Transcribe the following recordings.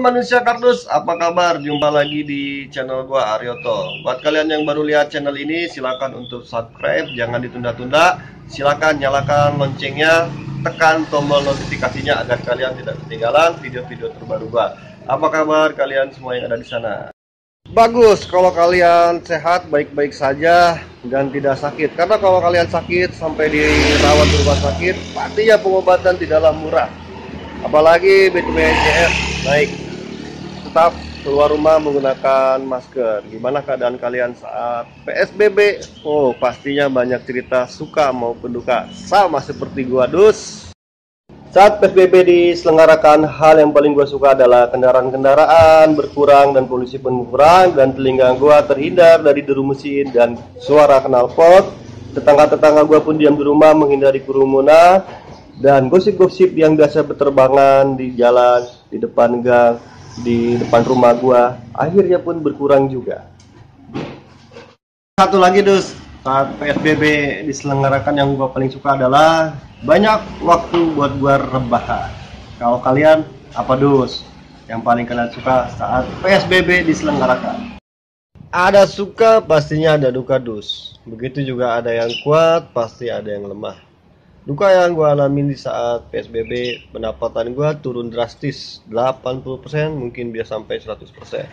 manusia kardus, apa kabar? Jumpa lagi di channel gua Aryoto. Buat kalian yang baru lihat channel ini, silakan untuk subscribe, jangan ditunda-tunda. Silakan nyalakan loncengnya, tekan tombol notifikasinya agar kalian tidak ketinggalan video-video terbaru gua. Apa kabar kalian semua yang ada di sana? Bagus kalau kalian sehat, baik-baik saja dan tidak sakit. Karena kalau kalian sakit sampai dirawat di rumah sakit, pastinya pengobatan tidaklah murah. Apalagi BPJS naik. Tetap keluar rumah menggunakan masker. Gimana keadaan kalian saat PSBB? Oh, pastinya banyak cerita suka maupun duka. Sama seperti gua, dus. Saat PSBB diselenggarakan, hal yang paling gua suka adalah kendaraan-kendaraan berkurang dan polusi pun berkurang, dan telinga gua terhindar dari deru mesin dan suara knalpot. Tetangga-tetangga gua pun diam di rumah menghindari kerumunan. Dan gosip-gosip yang biasa berterbangan di jalan, di depan gang, di depan rumah gua, akhirnya pun berkurang juga. Satu lagi dus, saat PSBB diselenggarakan yang gua paling suka adalah banyak waktu buat gua rebahan. Kalau kalian apa dus yang paling kalian suka saat PSBB diselenggarakan? Ada suka, pastinya ada duka dus. Begitu juga ada yang kuat, pasti ada yang lemah. Duka yang gue alamin di saat PSBB, pendapatan gue turun drastis 80%, mungkin bisa sampai 100%.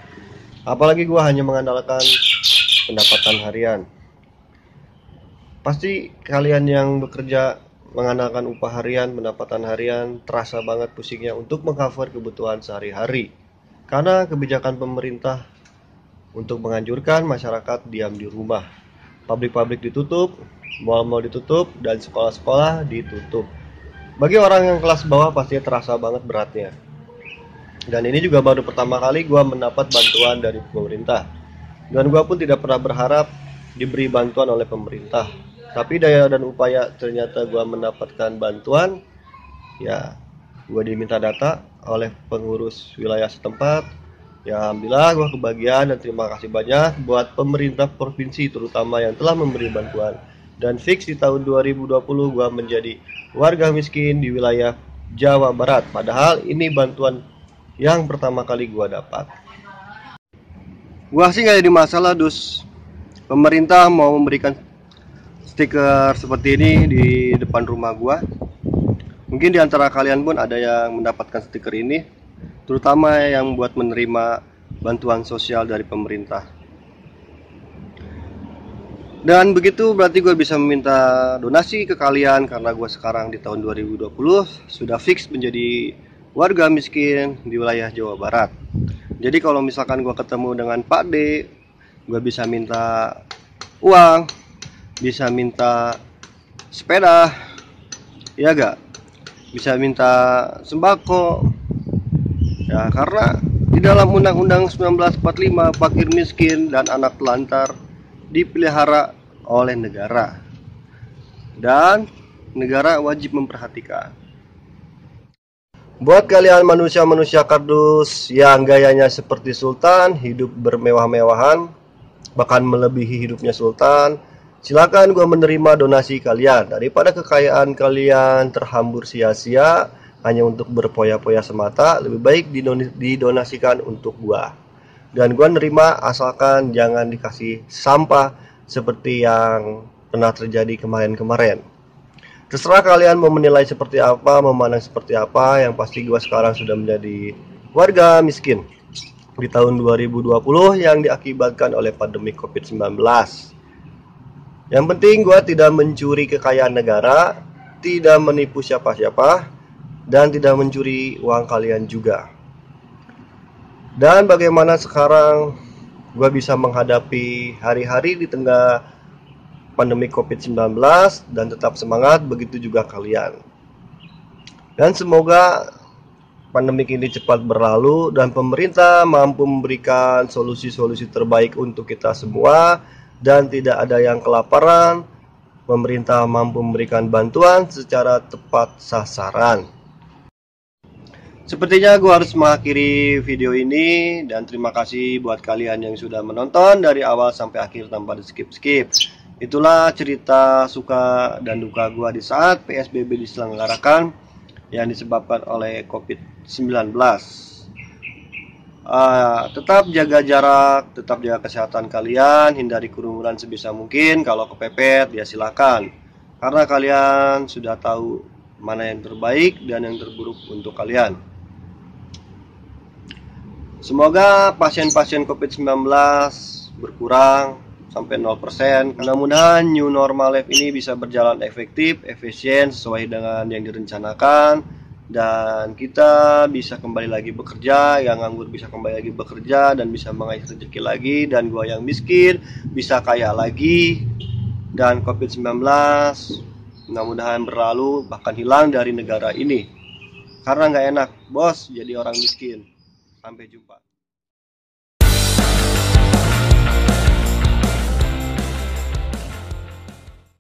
Apalagi gue hanya mengandalkan pendapatan harian. Pasti kalian yang bekerja mengandalkan upah harian, pendapatan harian, terasa banget pusingnya untuk mengcover kebutuhan sehari-hari. Karena kebijakan pemerintah untuk menganjurkan masyarakat diam di rumah. Pabrik-pabrik ditutup, mal-mal ditutup, dan sekolah-sekolah ditutup. Bagi orang yang kelas bawah pasti terasa banget beratnya. Dan ini juga baru pertama kali gue mendapat bantuan dari pemerintah. Dan gue pun tidak pernah berharap diberi bantuan oleh pemerintah. Tapi daya dan upaya ternyata gue mendapatkan bantuan. Ya, gue diminta data oleh pengurus wilayah setempat. Ya, alhamdulillah gue kebagian, dan terima kasih banyak buat pemerintah provinsi terutama yang telah memberi bantuan. Dan fix di tahun 2020 gue menjadi warga miskin di wilayah Jawa Barat. Padahal ini bantuan yang pertama kali gue dapat. Gua sih nggak jadi masalah dus. Pemerintah mau memberikan stiker seperti ini di depan rumah gua. Mungkin di antara kalian pun ada yang mendapatkan stiker ini, terutama yang buat menerima bantuan sosial dari pemerintah. Dan begitu berarti gue bisa meminta donasi ke kalian, karena gue sekarang di tahun 2020 sudah fix menjadi warga miskin di wilayah Jawa Barat. Jadi kalau misalkan gue ketemu dengan Pak D, gue bisa minta uang, bisa minta sepeda, ya gak? Bisa minta sembako. Ya, karena di dalam Undang-Undang 1945 fakir miskin dan anak telantar dipelihara oleh negara, dan negara wajib memperhatikan. Buat kalian manusia-manusia kardus yang gayanya seperti sultan, hidup bermewah-mewahan, bahkan melebihi hidupnya sultan, silakan gue menerima donasi kalian. Daripada kekayaan kalian terhambur sia-sia hanya untuk berpoya-poya semata, lebih baik didonasikan untuk gua. Dan gua nerima asalkan jangan dikasih sampah seperti yang pernah terjadi kemarin-kemarin. Terserah kalian mau menilai seperti apa, memandang seperti apa. Yang pasti gua sekarang sudah menjadi warga miskin di tahun 2020 yang diakibatkan oleh pandemi COVID-19. Yang penting gua tidak mencuri kekayaan negara, tidak menipu siapa-siapa, dan tidak mencuri uang kalian juga. Dan bagaimana sekarang gue bisa menghadapi hari-hari di tengah pandemi COVID-19 dan tetap semangat, begitu juga kalian. Dan semoga pandemi ini cepat berlalu dan pemerintah mampu memberikan solusi-solusi terbaik untuk kita semua, dan tidak ada yang kelaparan. Pemerintah mampu memberikan bantuan secara tepat sasaran. Sepertinya gue harus mengakhiri video ini, dan terima kasih buat kalian yang sudah menonton dari awal sampai akhir tanpa di skip-skip. Itulah cerita suka dan duka gue di saat PSBB diselenggarakan yang disebabkan oleh COVID-19. Tetap jaga jarak, tetap jaga kesehatan kalian, hindari kerumunan sebisa mungkin. Kalau kepepet ya silakan, karena kalian sudah tahu mana yang terbaik dan yang terburuk untuk kalian. Semoga pasien-pasien COVID-19 berkurang sampai 0%. Mudah-mudahan new normal life ini bisa berjalan efektif, efisien, sesuai dengan yang direncanakan, dan kita bisa kembali lagi bekerja, yang nganggur bisa kembali lagi bekerja dan bisa mengais rezeki lagi, dan gua yang miskin bisa kaya lagi, dan COVID-19 mudah-mudahan berlalu, bahkan hilang dari negara ini. Karena nggak enak bos jadi orang miskin. Sampai jumpa.